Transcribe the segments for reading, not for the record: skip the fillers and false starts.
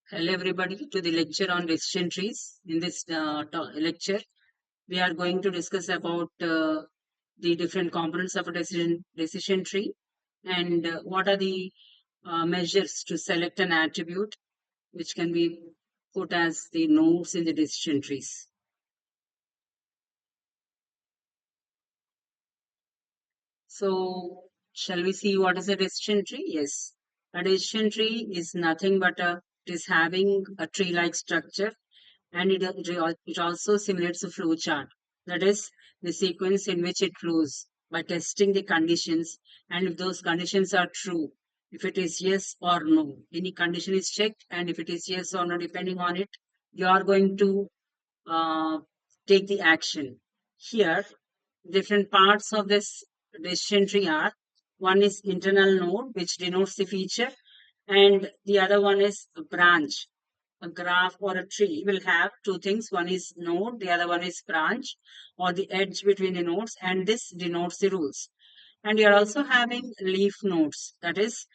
Hello everybody to the lecture on decision trees. In this lecture, we are going to discuss about the different components of a decision tree and what are the measures to select an attribute which can be put as the nodes in the decision trees. So, shall we see what is a decision tree? Yes, a decision tree is nothing but it is having a tree-like structure and it also simulates a flow chart. That is the sequence in which it flows by testing the conditions, and if those conditions are true, if it is yes or no, any condition is checked, and if it is yes or no, depending on it, you are going to uh, take the action. Here, different parts of this decision tree are one is internal node, which denotes the feature, and the other one is a branch. A graph or a tree will have two things. One is node, the other one is branch or the edge between the nodes, and this denotes the rules. And you're also having leaf nodes, that is,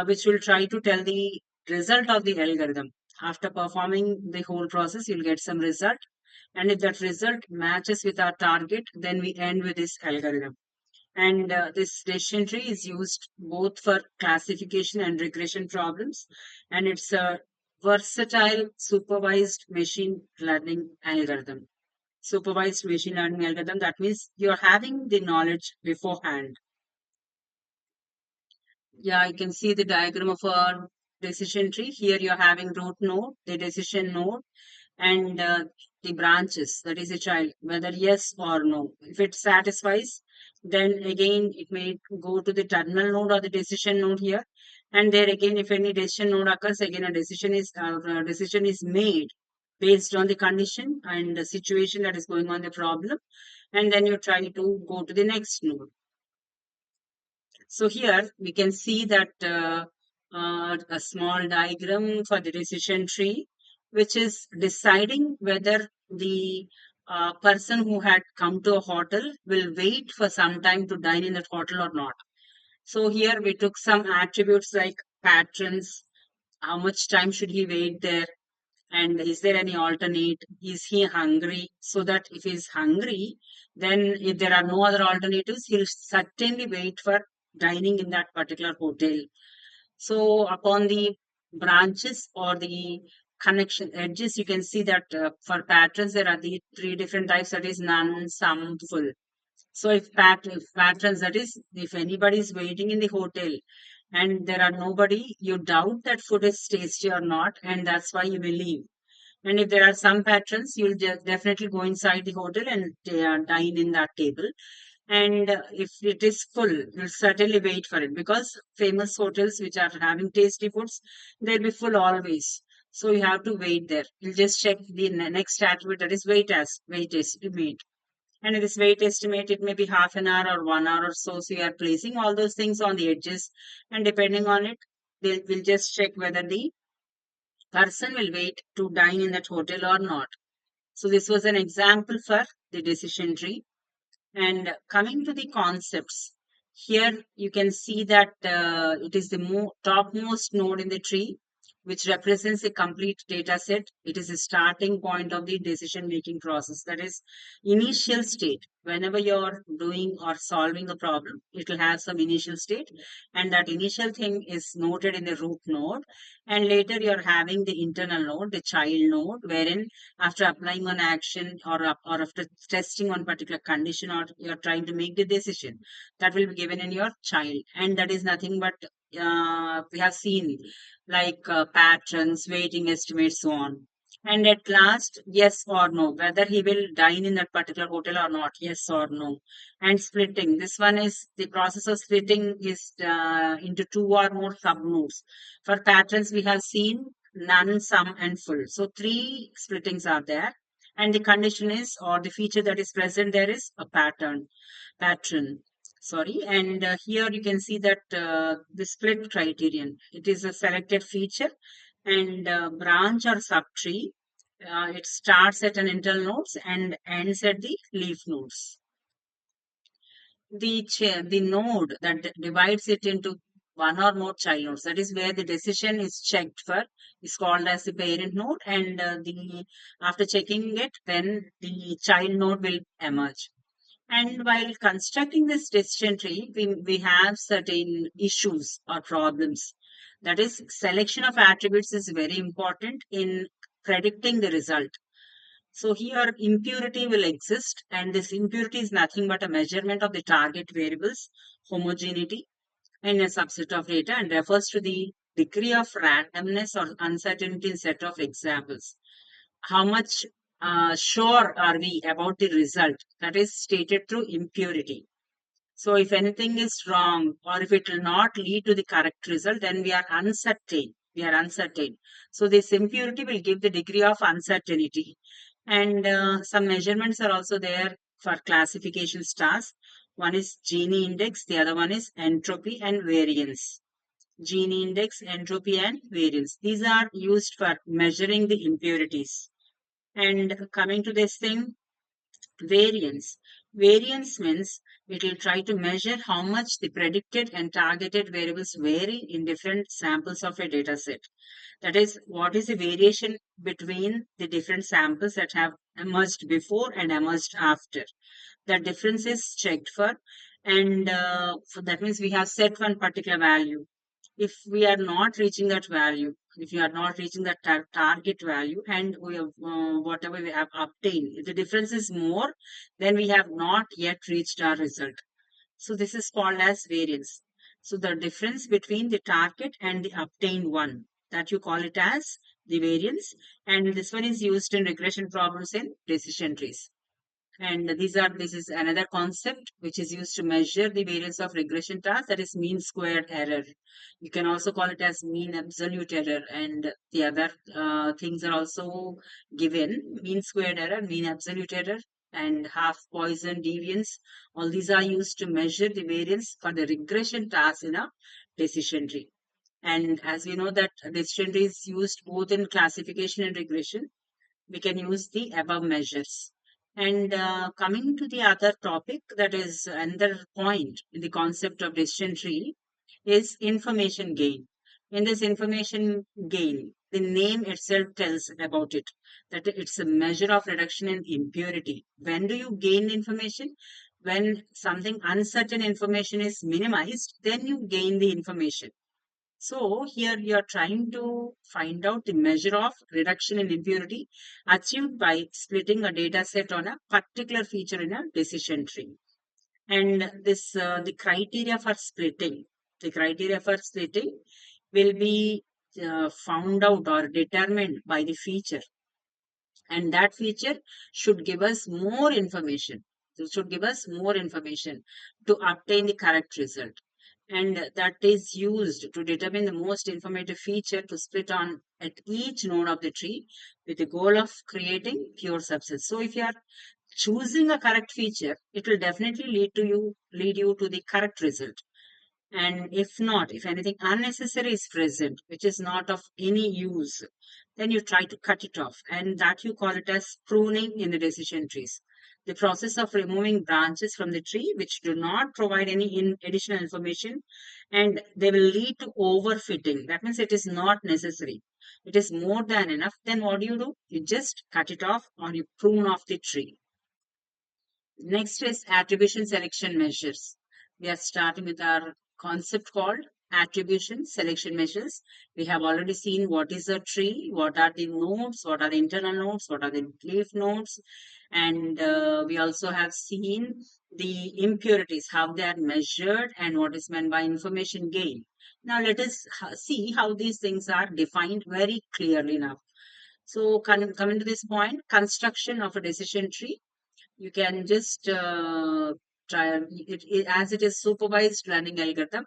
which will try to tell the result of the algorithm. After performing the whole process, you'll get some result. And if that result matches with our target, then we end with this algorithm. And this decision tree is used both for classification and regression problems. And it's a versatile supervised machine learning algorithm. Supervised machine learning algorithm, that means you're having the knowledge beforehand. Yeah, you can see the diagram of a decision tree. Here you're having root node, the decision node, and the branches, that is a child, whether yes or no. If it satisfies, then again it may go to the terminal node or the decision node here. And there again, if any decision node occurs, again a decision is made based on the condition and the situation that is going on the problem. And then you try to go to the next node. So here we can see that a small diagram for the decision tree, which is deciding whether the person who had come to a hotel will wait for some time to dine in that hotel or not. So here we took some attributes like patrons, how much time should he wait there, and is there any alternate? Is he hungry? So that if he's hungry, then if there are no other alternatives, he'll certainly wait for dining in that particular hotel. So upon the branches or the connection edges, you can see that for patrons, there are the three different types, that is none, some, full. So if patrons, that is, if anybody is waiting in the hotel and there are nobody, you doubt that food is tasty or not, and that's why you will leave. And if there are some patrons, you'll definitely go inside the hotel and dine in that table. And if it is full, you'll certainly wait for it because famous hotels which are having tasty foods, they'll be full always. So you have to wait there. You'll just check the next attribute, that is wait estimate. And in this wait estimate, it may be half an hour or 1 hour or so. So you are placing all those things on the edges, and depending on it, we'll just check whether the person will wait to dine in that hotel or not. So this was an example for the decision tree. And coming to the concepts, here you can see that it is the topmost node in the tree, which represents a complete data set. It is a starting point of the decision making process. That is, initial state. Whenever you're doing or solving a problem, it will have some initial state, and that initial thing is noted in the root node. And later you're having the internal node, the child node, wherein after applying an action or after testing one particular condition or you're trying to make the decision, that will be given in your child, and that is nothing but we have seen like patterns, waiting estimates, so on. And at last, yes or no, whether he will dine in that particular hotel or not, yes or no. And splitting, this one is the process of splitting is into two or more subnodes. For patterns, we have seen none, some, and full. So three splittings are there. And the condition is, or the feature that is present there is a pattern. Sorry. And here you can see that the split criterion, it is a selected feature and branch or subtree. It starts at an internal nodes and ends at the leaf nodes. The node that divides it into one or more child nodes. That is where the decision is checked for, is called as the parent node, and the after checking it, then the child node will emerge. And while constructing this decision tree, we have certain issues or problems. That is, selection of attributes is very important in predicting the result. So here impurity will exist, and this impurity is nothing but a measurement of the target variable's homogeneity in a subset of data and refers to the degree of randomness or uncertainty in set of examples. How much sure are we about the result that is stated through impurity? So if anything is wrong or if it will not lead to the correct result, then we are uncertain. We are uncertain. So this impurity will give the degree of uncertainty. And some measurements are also there for classification stars. One is Gini index, the other one is entropy and variance. Gini index, entropy and variance. These are used for measuring the impurities. And coming to this thing, variance. Variance means it will try to measure how much the predicted and targeted variables vary in different samples of a data set. That is, what is the variation between the different samples that have emerged before and emerged after. The difference is checked for, and that means we have set one particular value. If we are not reaching that value, if you are not reaching that target value, and we have whatever we have obtained, if the difference is more, then we have not yet reached our result. So this is called as variance. So the difference between the target and the obtained one, that you call it as the variance, and this one is used in regression problems in decision trees. And this is another concept which is used to measure the variance of regression tasks, that is mean squared error. You can also call it as mean absolute error, and the other things are also given: mean squared error, mean absolute error, and half Poisson deviance. All these are used to measure the variance for the regression task in a decision tree. And as we know that decision tree is used both in classification and regression, we can use the above measures. And coming to the other topic, that is another point in the concept of decision tree, is information gain. In this information gain, the name itself tells about it, that it's a measure of reduction in impurity. When do you gain information? When something uncertain information is minimized, then you gain the information. So here you are trying to find out the measure of reduction in impurity achieved by splitting a data set on a particular feature in a decision tree. And this the criteria for splitting, the criteria for splitting will be found out or determined by the feature, and that feature should give us more information. It should give us more information to obtain the correct result, and that is used to determine the most informative feature to split on at each node of the tree with the goal of creating pure subsets. So if you are choosing a correct feature, it will definitely lead you to the correct result. And if not, if anything unnecessary is present, which is not of any use, then you try to cut it off. And that you call it as pruning in the decision trees. The process of removing branches from the tree which do not provide any additional information, and they will lead to overfitting. That means it is not necessary. It is more than enough. Then what do? You just cut it off or you prune off the tree. Next is attribution selection measures. We are starting with our concept called attribution selection measures. We have already seen what is a tree, what are the nodes, what are the internal nodes, what are the leaf nodes, and we also have seen the impurities, how they are measured, and what is meant by information gain. Now let us see how these things are defined very clearly now. So coming to this point, construction of a decision tree, you can just try as it is supervised learning algorithm.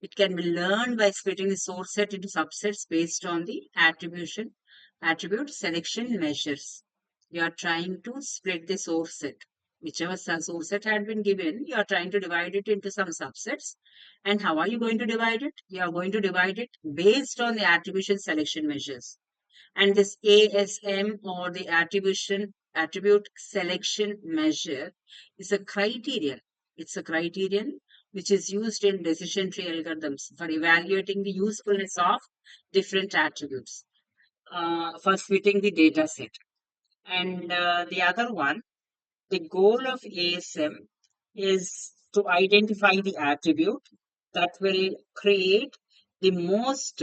It can be learned by splitting the source set into subsets based on the attribute selection measures. You are trying to split the source set. Whichever source set had been given, you are trying to divide it into some subsets. And how are you going to divide it? You are going to divide it based on the attribution selection measures. And this ASM, or the attribute selection measure, is a criterion. It's a criterion which is used in decision tree algorithms for evaluating the usefulness of different attributes for fitting the data set. And the other one, the goal of ASM is to identify the attribute that will create the most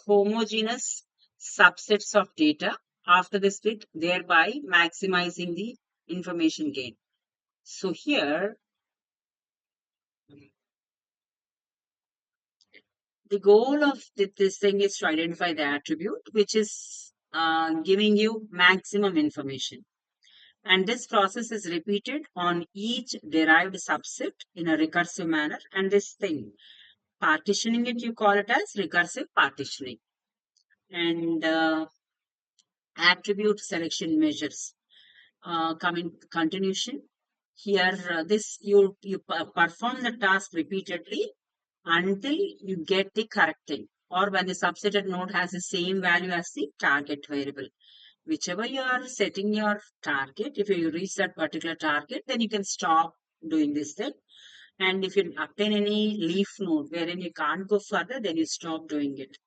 homogeneous subsets of data after the split, thereby maximizing the information gain. So here, the goal of this thing is to identify the attribute which is giving you maximum information. And this process is repeated on each derived subset in a recursive manner. And this thing, partitioning it, you call it as recursive partitioning. And attribute selection measures come in continuation. Here, this you perform the task repeatedly until you get the correct thing, or when the subsetted node has the same value as the target variable. Whichever you are setting your target, if you reach that particular target, then you can stop doing this thing. And if you obtain any leaf node wherein you can't go further, then you stop doing it.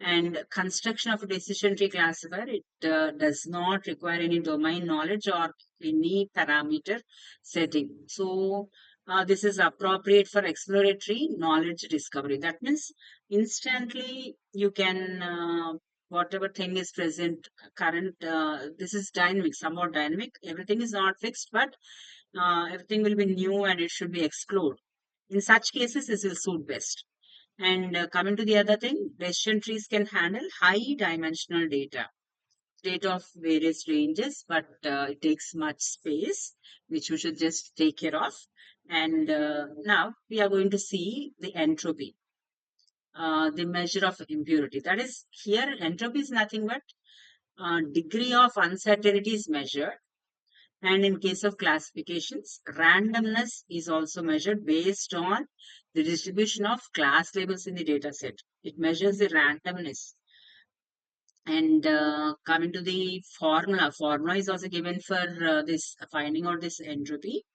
And construction of a decision tree classifier, it does not require any domain knowledge or any parameter setting. So this is appropriate for exploratory knowledge discovery. That means instantly you can whatever thing is present current, this is dynamic, somewhat dynamic. Everything is not fixed, but everything will be new and it should be explored. In such cases, this will suit best. And coming to the other thing, decision trees can handle high dimensional data of various ranges, but it takes much space, which we should just take care of. And now we are going to see the entropy, the measure of impurity. That is, here entropy is nothing but degree of uncertainty is measured. And in case of classifications, randomness is also measured based on the distribution of class labels in the data set. It measures the randomness. And coming to the formula is also given for this finding out this entropy.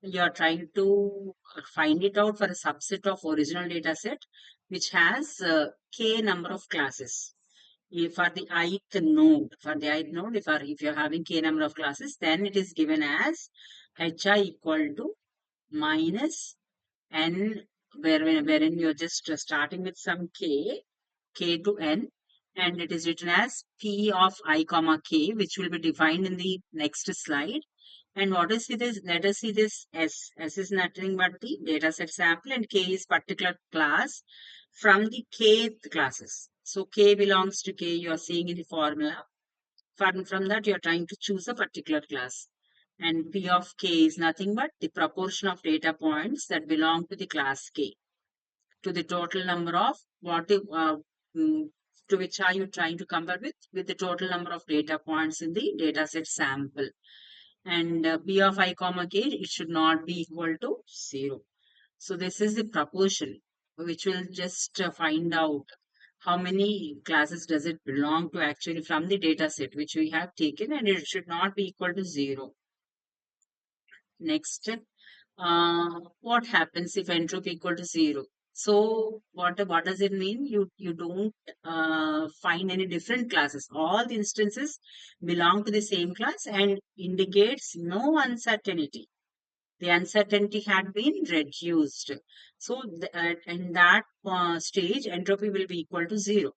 You are trying to find it out for a subset of original data set, which has k number of classes. For the ith node, if you're having k number of classes, then it is given as hi equal to minus n, wherein you're just starting with some k to n, and it is written as p of I comma k, which will be defined in the next slide. And what is this? Let us see this S. S is nothing but the dataset sample, and K is particular class from the kth classes. So K belongs to K, you are seeing in the formula. From that, you are trying to choose a particular class. And P of K is nothing but the proportion of data points that belong to the class K to the total number of mm, to which are you trying to compare with the total number of data points in the dataset sample. And p of I comma k, it should not be equal to 0. So this is the proportion which will just find out how many classes does it belong to actually from the data set which we have taken, and it should not be equal to 0. Next, what happens if entropy equal to 0? So what does it mean? You don't find any different classes. All the instances belong to the same class and indicates no uncertainty. The uncertainty had been reduced. So in that stage, entropy will be equal to 0.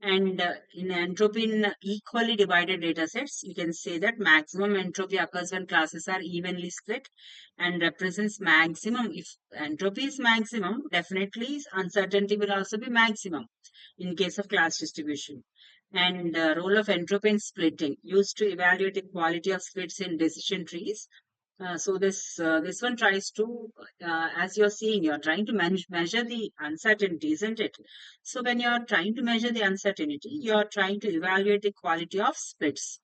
And in entropy in equally divided data sets, you can say that maximum entropy occurs when classes are evenly split and represents maximum. If entropy is maximum, definitely uncertainty will also be maximum in case of class distribution. And role of entropy in splitting, used to evaluate the quality of splits in decision trees. So this one tries to, as you're seeing, you're trying to measure the uncertainty, isn't it? So when you're trying to measure the uncertainty, you're trying to evaluate the quality of splits.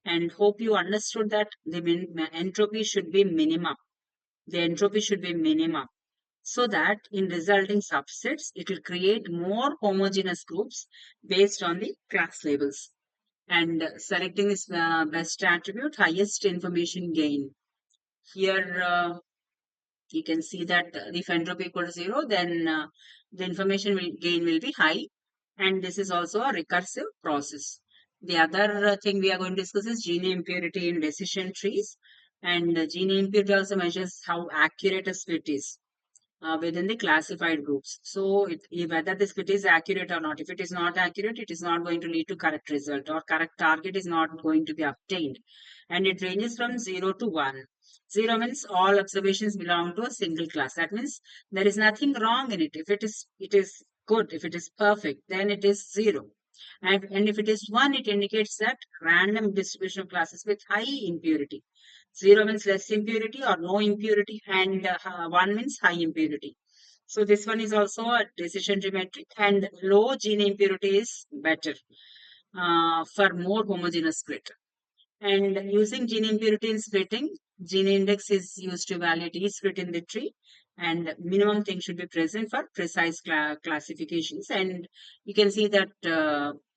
And hope you understood that the entropy should be minimum. The entropy should be minimum, so that in resulting subsets, it will create more homogeneous groups based on the class labels. And selecting this best attribute, highest information gain. Here, You can see that if entropy equal to 0, then the information gain will be high. And this is also a recursive process. The other thing we are going to discuss is gene impurity in decision trees. And gene impurity also measures how accurate a split is within the classified groups. So whether the split is accurate or not, if it is not accurate, it is not going to lead to correct result, or correct target is not going to be obtained. And it ranges from 0 to 1. 0 means all observations belong to a single class. That means there is nothing wrong in it. If it is good, if it is perfect, then it is 0. And if it is 1, it indicates that random distribution of classes with high impurity. 0 means less impurity or no impurity, and 1 means high impurity. So this one is also a decision tree metric, and low gene impurity is better for more homogeneous split. And using gene impurity in splitting, gene index is used to evaluate each split in the tree, and minimum thing should be present for precise classifications. And you can see that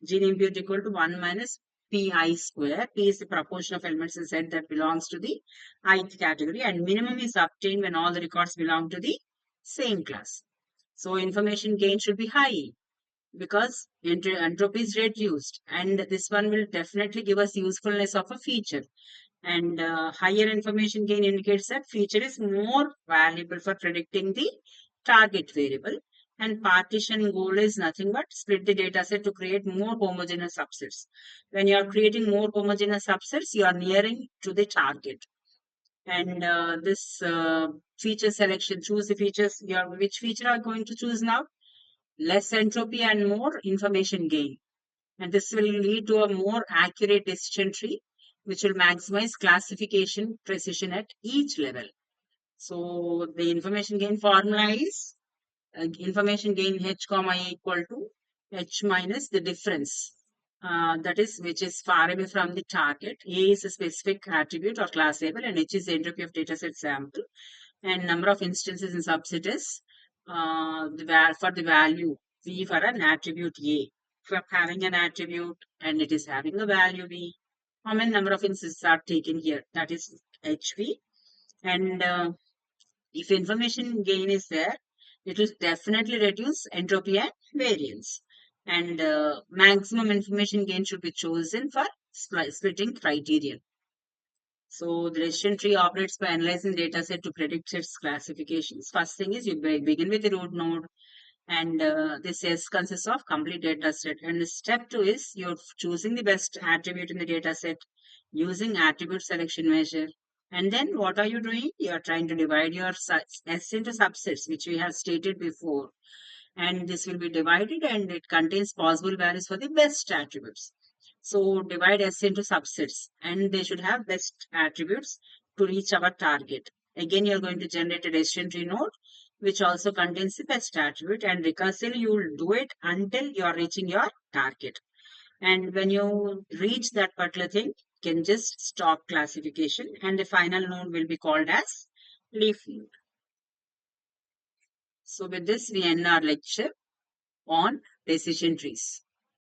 gene impurity equal to 1 minus pi square. P is the proportion of elements in set that belongs to the ith category, and minimum is obtained when all the records belong to the same class. So information gain should be high because entropy is reduced, and this one will definitely give us usefulness of a feature. And higher information gain indicates that feature is more valuable for predicting the target variable. And partition goal is nothing but split the data set to create more homogeneous subsets. When you are creating more homogeneous subsets, you are nearing to the target. And this feature selection, choose the features. Which feature are going to choose now? Less entropy and more information gain. And this will lead to a more accurate decision tree, which will maximize classification precision at each level. So the information gain formula is information gain h comma a equal to h minus the difference. That is, which is far away from the target. A is a specific attribute or class label, and H is the entropy of dataset sample, and number of instances in subset is for the value V for an attribute A. If you are having an attribute and it is having a value V, how many number of instances are taken here? That is HV. And if information gain is there, it will definitely reduce entropy and variance. And maximum information gain should be chosen for splitting criterion. So the decision tree operates by analyzing data set to predict its classifications. First thing is you begin with the root node, and this S consists of complete data set. And step 2 is you're choosing the best attribute in the data set using attribute selection measure. And then what are you doing? You're trying to divide your S into subsets, which we have stated before. And this will be divided, and it contains possible values for the best attributes. So divide S into subsets, and they should have best attributes to reach our target. Again, you're going to generate a decision tree node, which also contains the best attribute, and recursively you will do it until you are reaching your target. And when you reach that particular thing, you can just stop classification, and the final node will be called as leaf node. So with this, we end our lecture on decision trees.